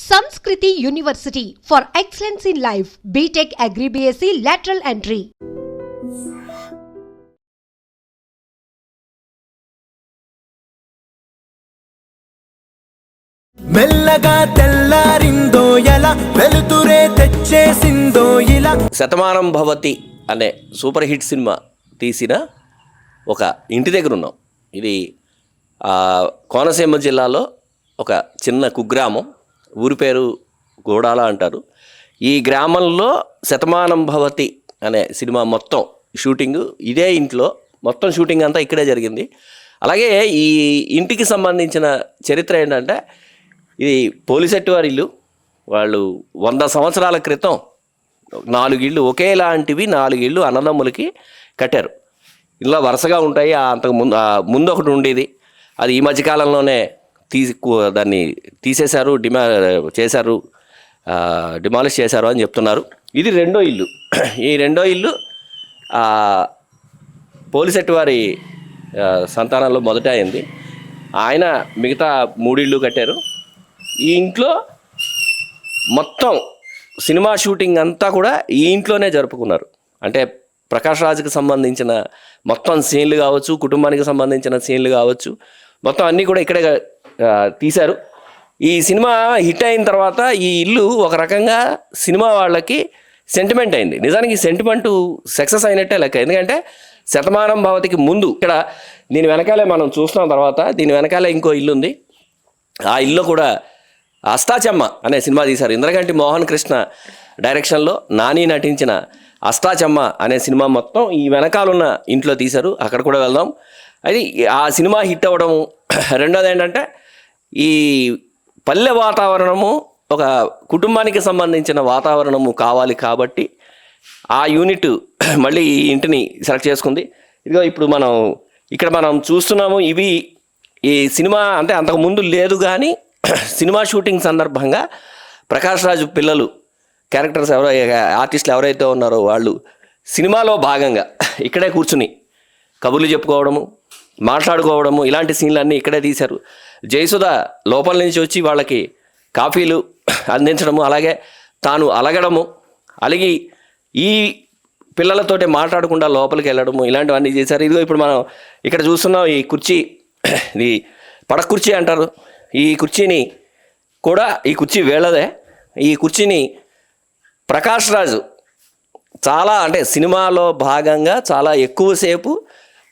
Sanskriti University for excellence in life. BTech Agri BSc lateral entry. మెల్లగా తెల్లారిందో ఎలా వెలుతురే తెచ్చేసిందో ఇలా. శతమానం భవతి అనే సూపర్ హిట్ సినిమా తీసిన ఒక ఇంటి దగ్గర ఉన్నాం. ఇది కోనసీమ జిల్లాలో ఒక చిన్న కుగ్రామం, ఊరి పేరు గోడాల అంటారు. ఈ గ్రామంలో శతమానం భవతి అనే సినిమా మొత్తం షూటింగ్ ఇదే ఇంట్లో, మొత్తం షూటింగ్ అంతా ఇక్కడే జరిగింది. అలాగే ఈ ఇంటికి సంబంధించిన చరిత్ర ఏంటంటే, ఇది పోలిసెట్టి వారి ఇల్లు. వాళ్ళు 100 సంవత్సరాల క్రితం 4 ఇళ్ళు ఒకేలాంటివి 4 ఇళ్ళు అన్నదమ్ములకి కట్టారు. ఇలా వరుసగా ఉంటాయి. అంతకు ముందు ఒకటి ఉండేది, అది ఈ మధ్యకాలంలోనే దాన్ని తీసేశారు, డిమాలిష్ చేశారు అని చెప్తున్నారు. ఇది రెండో ఇల్లు. ఈ రెండో ఇల్లు పోలిసెట్టి వారి సంతానంలో మొదట అయింది. ఆయన మిగతా 3 ఇళ్ళు కట్టారు. ఈ ఇంట్లో మొత్తం సినిమా షూటింగ్ అంతా కూడా ఈ ఇంట్లోనే జరుపుకున్నారు. అంటే ప్రకాష్ రాజ్కి సంబంధించిన మొత్తం సీన్లు కావచ్చు, కుటుంబానికి సంబంధించిన సీన్లు కావచ్చు, మొత్తం అన్నీ కూడా ఇక్కడే తీశారు. ఈ సినిమా హిట్ అయిన తర్వాత ఈ ఇల్లు ఒక రకంగా సినిమా వాళ్ళకి సెంటిమెంట్ అయింది. నిజానికి ఈ సెంటిమెంటు సక్సెస్ అయినట్టే లెక్క. ఎందుకంటే శతమానం భవతికి ముందు ఇక్కడ దీని వెనకాలే మనం చూస్తున్నాం. తర్వాత దీని వెనకాలే ఇంకో ఇల్లు ఉంది. ఆ ఇల్లు కూడా అష్టాచెమ్మ అనే సినిమా తీశారు. ఇంద్రగంటి మోహన్ కృష్ణ డైరెక్షన్లో నాని నటించిన అష్టాచెమ్మ అనే సినిమా మొత్తం ఈ వెనకాలన్న ఇంట్లో తీశారు. అక్కడ కూడా వెళ్దాం. అది ఆ సినిమా హిట్ అవ్వడం. రెండోది ఏంటంటే, ఈ పల్లె వాతావరణము ఒక కుటుంబానికి సంబంధించిన వాతావరణము కావాలి కాబట్టి ఆ యూనిట్ మళ్ళీ ఈ ఇంటిని సెలెక్ట్ చేసుకుంది. ఇదిగో ఇప్పుడు మనం చూస్తున్నాము. ఇవి ఈ సినిమా అంటే అంతకుముందు లేదు, కానీ సినిమా షూటింగ్ సందర్భంగా ప్రకాష్ రాజు పిల్లలు క్యారెక్టర్స్ ఆర్టిస్టులు ఎవరైతే ఉన్నారో వాళ్ళు సినిమాలో భాగంగా ఇక్కడే కూర్చుని కబుర్లు చెప్పుకోవడము, మాట్లాడుకోవడము, ఇలాంటి సీన్లన్నీ ఇక్కడే తీశారు. జయసుధ లోపల నుంచి వచ్చి వాళ్ళకి కాఫీలు అందించడము, అలాగే తాను అలగడము, అలిగి ఈ పిల్లలతోటి మాట్లాడకుండా లోపలికి వెళ్ళడము, ఇలాంటివన్నీ చేశారు. ఇదిగో ఇప్పుడు మనం ఇక్కడ చూస్తున్నాం. ఈ కుర్చీ, ఇది పడక కుర్చీ అంటారు. ఈ కుర్చీని కూడా, ఈ కుర్చీ వేళదే. ఈ కుర్చీని ప్రకాష్ రాజు చాలా, అంటే సినిమాలో భాగంగా చాలా ఎక్కువసేపు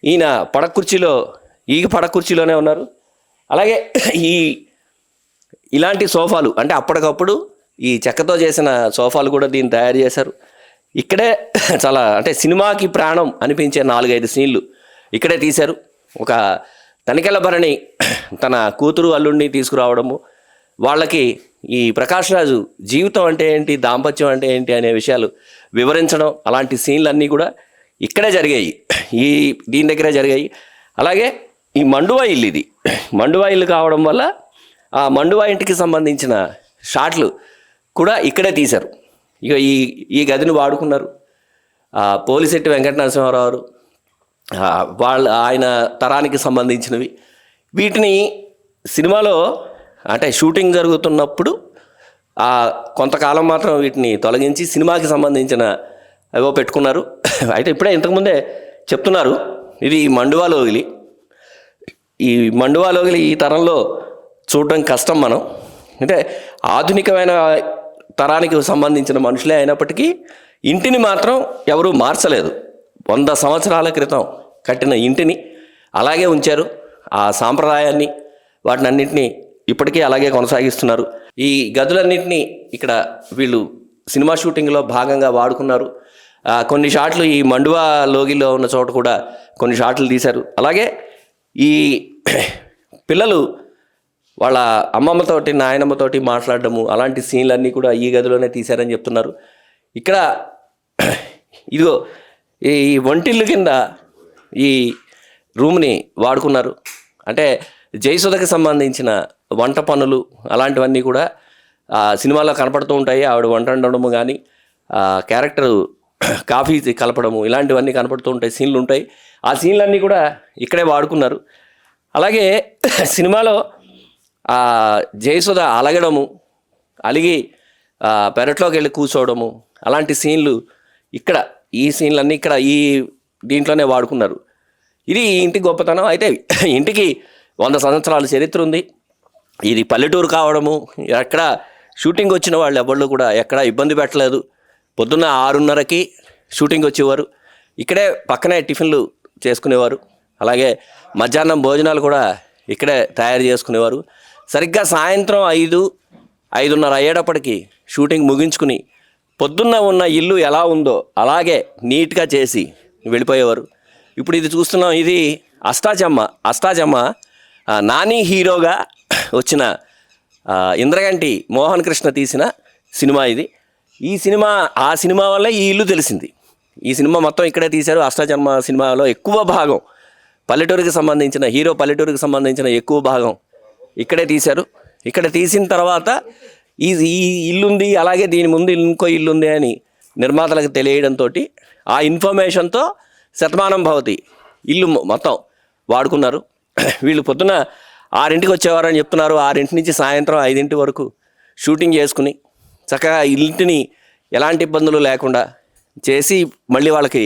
ఈయన పడక కుర్చీలోనే ఉన్నారు. అలాగే ఇలాంటి సోఫాలు, అంటే అప్పటికప్పుడు ఈ చెక్కతో చేసిన సోఫాలు కూడా దీన్ని తయారు చేశారు. ఇక్కడే చాలా, అంటే సినిమాకి ప్రాణం అనిపించే 4-5 సీన్లు ఇక్కడే తీశారు. ఒక తనికెళ్ళ భరణి తన కూతురు అల్లుడిని తీసుకురావడము, వాళ్ళకి ఈ ప్రకాష్ రాజు జీవితం అంటే ఏంటి, దాంపత్యం అంటే ఏంటి అనే విషయాలు వివరించడం, అలాంటి సీన్లన్నీ కూడా ఇక్కడే జరిగాయి, దీని దగ్గరే జరిగాయి. అలాగే ఈ మండువా ఇల్లు, ఇది మండువా ఇల్లు కావడం వల్ల ఆ మండువా ఇంటికి సంబంధించిన షాట్లు కూడా ఇక్కడే తీశారు. ఇక ఈ గదిని వాడుకున్నారు. పోలిసెట్టి వెంకట నరసింహారావు ఆయన తరానికి సంబంధించినవి. వీటిని సినిమాలో అంటే షూటింగ్ జరుగుతున్నప్పుడు కొంతకాలం మాత్రం వీటిని తొలగించి సినిమాకి సంబంధించిన ఏవో పెట్టుకున్నారు. అయితే ఇప్పుడే ఇంతకుముందే చెప్తున్నారు, ఇది మండువా లోగిలి. ఈ మండువా లోగిలి ఈ తరంలో చూడడం కష్టం. మనం అంటే ఆధునికమైన తరానికి సంబంధించిన మనుషులే అయినప్పటికీ ఇంటిని మాత్రం ఎవరూ మార్చలేదు. 100 సంవత్సరాల క్రితం కట్టిన ఇంటిని అలాగే ఉంచారు. ఆ సాంప్రదాయాన్ని, వాటిని అన్నింటినీ ఇప్పటికీ అలాగే కొనసాగిస్తున్నారు. ఈ గదులన్నింటినీ ఇక్కడ వీళ్ళు సినిమా షూటింగ్లో భాగంగా వాడుకున్నారు. కొన్ని షాట్లు ఈ మండువా లోగిలో ఉన్న చోట కూడా కొన్ని షాట్లు తీశారు. అలాగే ఈ పిల్లలు వాళ్ళ అమ్మమ్మతోటి, నాయనమ్మతోటి మాట్లాడడము, అలాంటి సీన్లన్నీ కూడా ఈ గదిలోనే తీశారని చెప్తున్నారు. ఇక్కడ ఇదిగో ఈ వంటిల్లు కింద ఈ రూమ్ని వాడుకున్నారు. అంటే జయసుధకి సంబంధించిన వంట పనులు అలాంటివన్నీ కూడా సినిమాలో కనపడుతూ ఉంటాయి. ఆవిడ వంట వండడము కానీ, క్యారెక్టర్ కాఫీ కలపడము, ఇలాంటివన్నీ కనపడుతూ ఉంటాయి, సీన్లు ఉంటాయి. ఆ సీన్లన్నీ కూడా ఇక్కడే వాడుకున్నారు. అలాగే సినిమాలో జయసుధ అలగడము, అలిగి పెరట్లోకి వెళ్ళి కూర్చోవడము, అలాంటి సీన్లు ఇక్కడ ఈ సీన్లన్నీ ఇక్కడ ఈ దీంట్లోనే వాడుకున్నారు. ఇది ఈ ఇంటి గొప్పతనం. అయితే ఇంటికి 100 సంవత్సరాల చరిత్ర ఉంది. ఇది పల్లెటూరు కావడము, ఎక్కడ షూటింగ్ వచ్చిన వాళ్ళు ఎవళ్ళు కూడా ఎక్కడ ఇబ్బంది పెట్టలేదు. పొద్దున్న 6:30కి షూటింగ్ వచ్చేవారు. ఇక్కడే పక్కనే టిఫిన్లు చేసుకునేవారు. అలాగే మధ్యాహ్నం భోజనాలు కూడా ఇక్కడే తయారు చేసుకునేవారు. సరిగ్గా సాయంత్రం 5:30 అయ్యేటప్పటికి షూటింగ్ ముగించుకుని పొద్దున్న ఉన్న ఇల్లు ఎలా ఉందో అలాగే నీట్గా చేసి వెళ్ళిపోయేవారు. ఇప్పుడు ఇది చూస్తున్నాం, ఇది అష్టాచమ్మ నాని హీరోగా వచ్చిన ఇంద్రగంటి మోహన్ కృష్ణ తీసిన సినిమా ఇది. ఈ సినిమా ఆ సినిమా వల్లే ఈ ఇల్లు తెలిసింది. ఈ సినిమా మొత్తం ఇక్కడే తీశారు. అష్టాచమ్మ సినిమాలో ఎక్కువ భాగం పల్లెటూరుకి సంబంధించిన ఎక్కువ భాగం ఇక్కడే తీశారు. ఇక్కడ తీసిన తర్వాత ఈ ఇల్లుంది, అలాగే దీని ముందు ఇంకో ఇల్లుంది అని నిర్మాతలకు తెలియడంతో ఆ ఇన్ఫర్మేషన్తో శతమానం భవతి ఇల్లు మొత్తం వాడుకున్నారు. వీళ్ళు పొద్దున 6ంటికి వచ్చేవారని చెప్తున్నారు. 6 నుంచి సాయంత్రం 5 వరకు షూటింగ్ చేసుకుని చక్కగా ఇంటిని ఎలాంటి ఇబ్బందులు లేకుండా చేసి మళ్ళీ వాళ్ళకి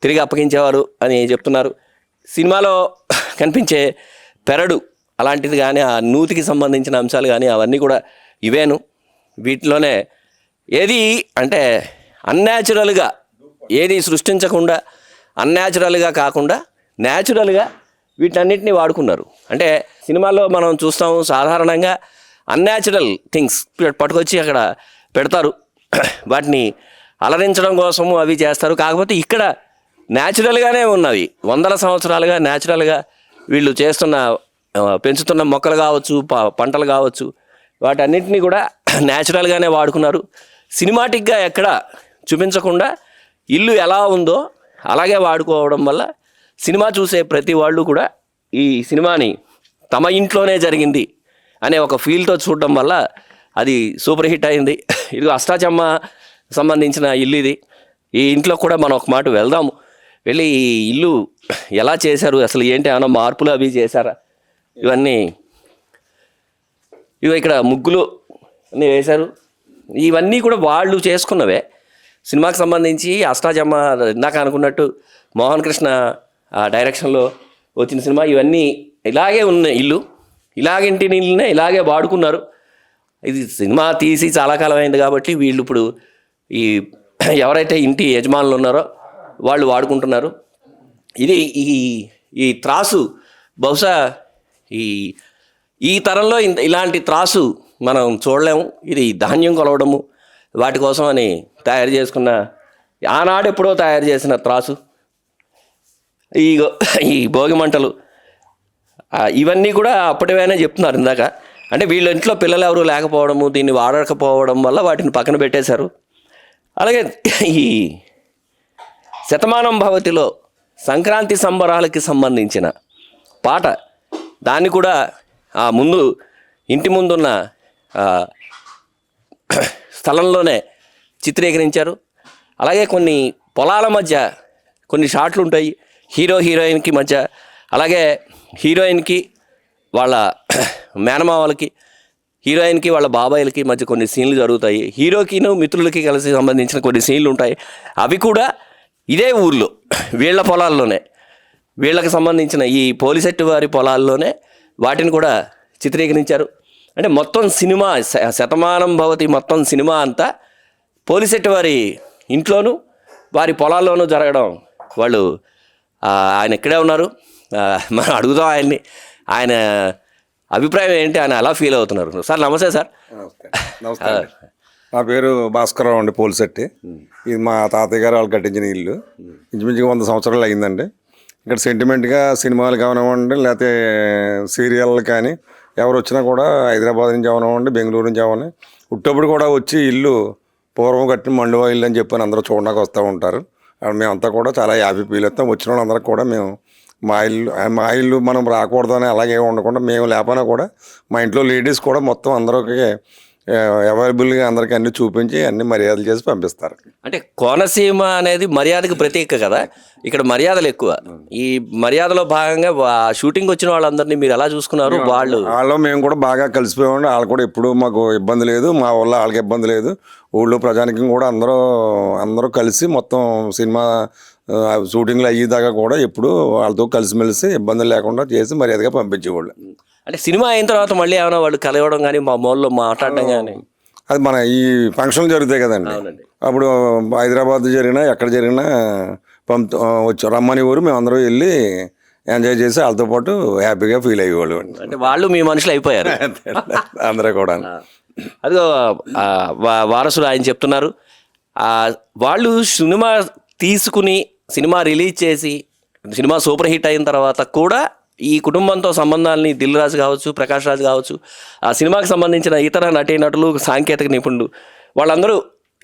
తిరిగి అప్పగించేవారు అని చెప్తున్నారు. సినిమాలో కనిపించే పెరడు అలాంటిది కానీ, ఆ నూతికి సంబంధించిన అంశాలు కానీ అవన్నీ కూడా ఇవేను. వీటిలోనే ఏది అంటే అన్యాచురల్గా ఏది సృష్టించకుండా, అన్యాచురల్గా కాకుండా న్యాచురల్గా వీటన్నిటిని వాడుకున్నారు. అంటే సినిమాలో మనం చూస్తాము సాధారణంగా అన్యాచురల్ థింగ్స్ పట్టుకొచ్చి అక్కడ పెడతారు, వాటిని అలరించడం కోసము అవి చేస్తారు. కాకపోతే ఇక్కడ న్యాచురల్గానే ఉన్నవి. 100 సంవత్సరాలుగా న్యాచురల్గా వీళ్ళు పెంచుతున్న మొక్కలు కావచ్చు, పంటలు కావచ్చు, వాటన్నిటిని కూడా న్యాచురల్గానే వాడుకున్నారు. సినిమాటిక్గా ఎక్కడ చూపించకుండా ఇల్లు ఎలా ఉందో అలాగే వాడుకోవడం వల్ల సినిమా చూసే ప్రతి వాళ్ళు కూడా ఈ సినిమాని తమ ఇంట్లోనే జరిగింది అనే ఒక ఫీల్తో చూడడం వల్ల అది సూపర్ హిట్ అయింది. ఇది అష్టాచమ్మ సంబంధించిన ఇల్లు ఇది. ఈ ఇంట్లో కూడా మనం ఒక మాట వెళ్దాము, వెళ్ళి ఈ ఇల్లు ఎలా చేశారు, అసలు ఏంటి, ఏమైనా మార్పులు అవి చేశారా, ఇవన్నీ ఇక్కడ ముగ్గులు అన్నీ వేశారు. ఇవన్నీ కూడా వాళ్ళు చేసుకున్నవే. సినిమాకి సంబంధించి అష్టాచమ్మ ఇందాక అనుకున్నట్టు మోహన్ కృష్ణ డైరెక్షన్లో వచ్చిన సినిమా. ఇవన్నీ ఇలాగే ఉన్న ఇల్లు, ఇలాగంటి ఇల్లునే ఇలాగే వాడుకున్నారు. ఇది సినిమా తీసి చాలా కాలం అయింది కాబట్టి వీళ్ళు ఇప్పుడు ఎవరైతే ఇంటి యజమానులు ఉన్నారో వాళ్ళు వాడుకుంటున్నారు. ఇది ఈ త్రాసు బహుశా ఈ తరంలో ఇలాంటి త్రాసు మనం చూడలేము. ఇది ధాన్యం కొలవడము వాటి కోసం అని తయారు చేసుకున్న, ఆనాడెప్పుడో తయారు చేసిన త్రాసు. ఈ భోగి మంటలు ఇవన్నీ కూడా అప్పటివైనా చెప్తున్నారు ఇందాక. అంటే వీళ్ళ ఇంట్లో పిల్లలు ఎవరు లేకపోవడము, దీన్ని వాడకపోవడం వల్ల వాటిని పక్కన పెట్టేశారు. అలాగే ఈ శతమానం భవతిలో సంక్రాంతి సంబరాలకి సంబంధించిన పాట, దాన్ని కూడా ఆ ముందు ఇంటి ముందున్న స్థలంలోనే చిత్రీకరించారు. అలాగే కొన్ని పొలాల మధ్య కొన్ని షాట్లు ఉంటాయి హీరోయిన్కి మధ్య, అలాగే హీరోయిన్కి వాళ్ళ మేనమావలకి, హీరోయిన్కి వాళ్ళ బాబాయిలకి మధ్య కొన్ని సీన్లు జరుగుతాయి. హీరోకిను మిత్రులకి కలిసి సంబంధించిన కొన్ని సీన్లు ఉంటాయి. అవి కూడా ఇదే ఊర్లో వీళ్ళ పొలాల్లోనే, వీళ్ళకి సంబంధించిన ఈ పోలిసెట్టు వారి పొలాల్లోనే వాటిని కూడా చిత్రీకరించారు. అంటే మొత్తం సినిమా శతమానం భవతి మొత్తం సినిమా అంతా పోలిసెట్టు వారి ఇంట్లోనూ వారి పొలాల్లోనూ జరగడం. వాళ్ళు ఆయన ఇక్కడే ఉన్నారు, మనం అడుగుదాం ఆయన్ని, ఆయన అభిప్రాయం ఏంటి, ఆయన ఎలా ఫీల్ అవుతున్నారు. సార్ నమస్తే. సార్ నమస్తే. నా పేరు భాస్కరరావు అండి, పోలిశెట్టి. ఇది మా తాతయ్య గారు వాళ్ళు కట్టించిన ఇల్లు. ఇంచుమించుగా 100 సంవత్సరాలు అయిందండి. ఇక్కడ సెంటిమెంట్గా సినిమాలు కానివ్వండి, లేకపోతే సీరియళ్ళు కానీ ఎవరు వచ్చినా కూడా హైదరాబాద్ నుంచి అవనివ్వండి, బెంగళూరు నుంచి అవని ఉట్టప్పుడు కూడా వచ్చి ఇల్లు పూర్వం కట్టిన మండువా ఇల్లు అని చెప్పని అందరూ చూడడానికి వస్తూ ఉంటారు. మేమంతా కూడా చాలా హ్యాపీ ఫీల్ అవుతాం. వచ్చిన వాళ్ళందరికీ కూడా మేము మా ఇల్లు మనం రాకూడదని అలాగే ఉండకుండా, మేము లేకపోయినా కూడా మా ఇంట్లో లేడీస్ కూడా మొత్తం అందరికి అవైలబుల్గా అందరికీ అన్ని చూపించి అన్ని మర్యాదలు చేసి పంపిస్తారు. అంటే కోనసీమ అనేది మర్యాదకు ప్రతీక కదా, ఇక్కడ మర్యాదలు ఎక్కువ. ఈ మర్యాదలో భాగంగా షూటింగ్ వచ్చిన వాళ్ళందరినీ మీరు ఎలా చూసుకున్నారు? వాళ్ళు మేము కూడా బాగా కలిసిపోయామండి. వాళ్ళు కూడా ఎప్పుడు మాకు ఇబ్బంది లేదు, మా వల్ల వాళ్ళకి ఇబ్బంది లేదు. ఊళ్ళో ప్రజానికం కూడా అందరూ కలిసి మొత్తం సినిమా షూటింగ్లు అయ్యేదాకా కూడా ఎప్పుడు వాళ్ళతో కలిసిమెలిసి ఇబ్బందులు లేకుండా చేసి మర్యాదగా పంపించేవాళ్ళు. అంటే సినిమా అయిన తర్వాత మళ్ళీ ఏమైనా వాళ్ళు కలవడం కానీ మా మోల్లో మాట్లాడడం కానీ? అది మన ఈ ఫంక్షన్లు జరుగుతాయి కదండి, అప్పుడు హైదరాబాద్ జరిగినా ఎక్కడ జరిగినా రమ్మని ఊరు మేము అందరూ వెళ్ళి ఎంజాయ్ చేసి వాళ్ళతో పాటు హ్యాపీగా ఫీల్ అయ్యేవాళ్ళు. అంటే వాళ్ళు మీ మనుషులు అయిపోయారు అందరూ కూడా. అదిగో వారసులు ఆయన చెప్తున్నారు, వాళ్ళు సినిమా తీసుకుని సినిమా రిలీజ్ చేసి సినిమా సూపర్ హిట్ అయిన తర్వాత కూడా ఈ కుటుంబంతో సంబంధాలని దిల్ రాజు కావచ్చు, ప్రకాష్ రాజు కావచ్చు, ఆ సినిమాకి సంబంధించిన ఇతర నటీనటులు, సాంకేతిక నిపుణులు వాళ్ళందరూ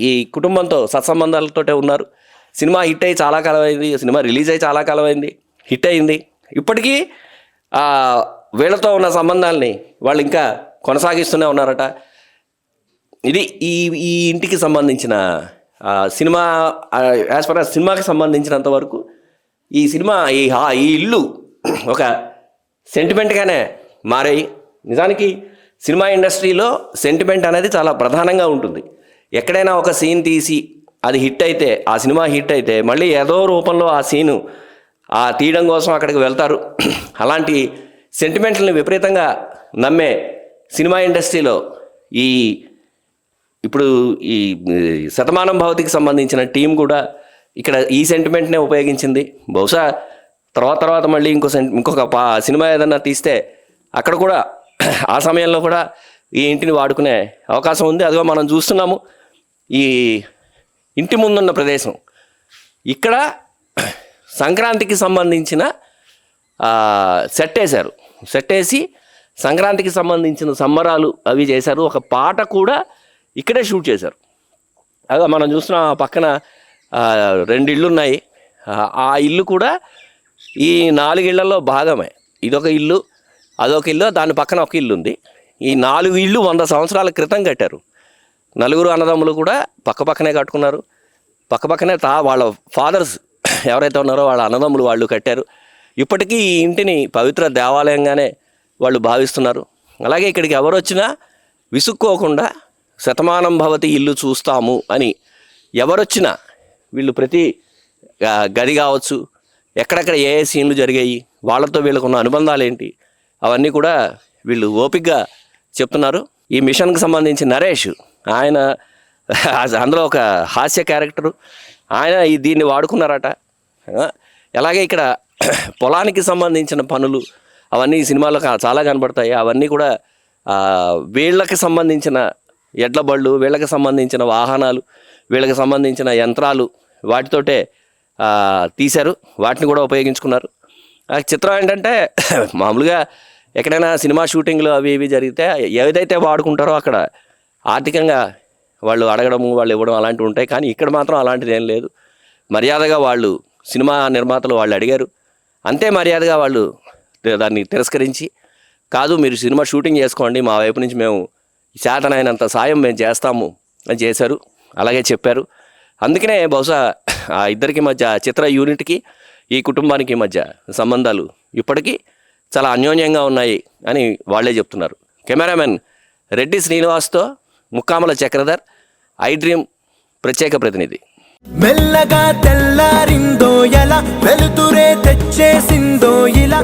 ఈ కుటుంబంతో సత్సంబంధాలతోటే ఉన్నారు. సినిమా హిట్ అయ్యి చాలా కాలం అయింది, సినిమా రిలీజ్ అయ్యి చాలా కాలం అయింది, హిట్ అయింది. ఇప్పటికీ వీళ్ళతో ఉన్న సంబంధాలని వాళ్ళు ఇంకా కొనసాగిస్తూనే ఉన్నారట. ఇది ఈ ఇంటికి సంబంధించిన సినిమా యాజ్ పర్ సినిమాకి సంబంధించినంత వరకు ఈ సినిమా ఈ ఇల్లు ఒక సెంటిమెంట్గానే మారాయి. నిజానికి సినిమా ఇండస్ట్రీలో సెంటిమెంట్ అనేది చాలా ప్రధానంగా ఉంటుంది. ఎక్కడైనా ఒక సీన్ తీసి అది హిట్ అయితే, ఆ సినిమా హిట్ అయితే మళ్ళీ ఏదో రూపంలో ఆ సీను తీయడం కోసం అక్కడికి వెళ్తారు. అలాంటి సెంటిమెంట్లని విపరీతంగా నమ్మే సినిమా ఇండస్ట్రీలో ఇప్పుడు ఈ శతమానం భవతికి సంబంధించిన టీం కూడా ఇక్కడ ఈ సెంటిమెంట్నే ఉపయోగించింది. బహుశా తర్వాత మళ్ళీ ఇంకొక సినిమా ఏదన్నా తీస్తే అక్కడ కూడా ఆ సమయంలో కూడా ఈ ఇంటిని వాడుకునే అవకాశం ఉంది. అదిగో మనం చూస్తున్నాము ఈ ఇంటి ముందున్న ప్రదేశం. ఇక్కడ సంక్రాంతికి సంబంధించిన సెట్ వేశారు. సెట్ వేసి సంక్రాంతికి సంబంధించిన సంబరాలు అవి చేశారు. ఒక పాట కూడా ఇక్కడే షూట్ చేశారు. అదే మనం చూస్తున్నాం, ఆ పక్కన 2 ఇళ్ళు ఉన్నాయి. ఆ ఇల్లు కూడా ఈ 4 ఇళ్లలో భాగమే. ఇదొక ఇల్లు, అదొక ఇల్లు, దాని పక్కన ఒక ఇల్లు ఉంది. ఈ 4 ఇళ్ళు 100 సంవత్సరాల క్రితం కట్టారు. 4 అన్నదమ్ములు కూడా పక్కనే కట్టుకున్నారు. పక్కనే వాళ్ళ ఫాదర్స్ ఎవరైతే ఉన్నారో వాళ్ళ అన్నదమ్ములు వాళ్ళు కట్టారు. ఇప్పటికీ ఈ ఇంటిని పవిత్ర దేవాలయంగానే వాళ్ళు భావిస్తున్నారు. అలాగే ఇక్కడికి ఎవరు వచ్చినా విసుక్కోకుండా శతమానం భవతి ఇల్లు చూస్తాము అని ఎవరొచ్చినా వీళ్ళు ప్రతి గది కావచ్చు, ఎక్కడెక్కడ ఏ సీన్లు జరిగాయి, వాళ్ళతో వీళ్ళకున్న అనుబంధాలు ఏంటి, అవన్నీ కూడా వీళ్ళు ఓపికగా చెప్తున్నారు. ఈ మిషన్కి సంబంధించి నరేష్, ఆయన అందులో ఒక హాస్య క్యారెక్టరు, ఆయన దీన్ని వాడుకున్నారట. అలాగే ఇక్కడ పొలానికి సంబంధించిన పనులు అవన్నీ ఈ సినిమాలో చాలా కనబడతాయి. అవన్నీ కూడా వీళ్ళకి సంబంధించిన ఎడ్ల బళ్ళు, వీళ్ళకి సంబంధించిన వాహనాలు, వీళ్ళకి సంబంధించిన యంత్రాలు, వాటితోటే తీశారు. వాటిని కూడా ఉపయోగించుకున్నారు. చిత్రం ఏంటంటే మామూలుగా ఎక్కడైనా సినిమా షూటింగ్లు అవి ఇవి జరిగితే ఏదైతే వాడుకుంటారో అక్కడ ఆర్థికంగా వాళ్ళు అడగడము, వాళ్ళు ఇవ్వడం అలాంటివి ఉంటాయి. కానీ ఇక్కడ మాత్రం అలాంటిది ఏం లేదు. మర్యాదగా వాళ్ళు సినిమా నిర్మాతలు వాళ్ళు అడిగారు, అంతే మర్యాదగా వాళ్ళు దాన్ని తిరస్కరించి, కాదు మీరు సినిమా షూటింగ్ చేసుకోండి, మా వైపు నుంచి మేము శాతనైనంత సాయం మేము చేస్తాము అని చేశారు. అలాగే చెప్పారు. అందుకనే బహుశా ఆ ఇద్దరికి మధ్య, చిత్ర యూనిట్కి ఈ కుటుంబానికి మధ్య సంబంధాలు ఇప్పటికీ చాలా అన్యోన్యంగా ఉన్నాయి అని వాళ్ళే చెప్తున్నారు. కెమెరామెన్ రెడ్డి శ్రీనివాస్తో ముక్కామల చక్రధర్, ఐ డ్రీమ్ ప్రత్యేక ప్రతినిధి. మెల్లగా తెల్లారిందో ఎలా, వెలుతురే తెచ్చేసిందో ఇలా.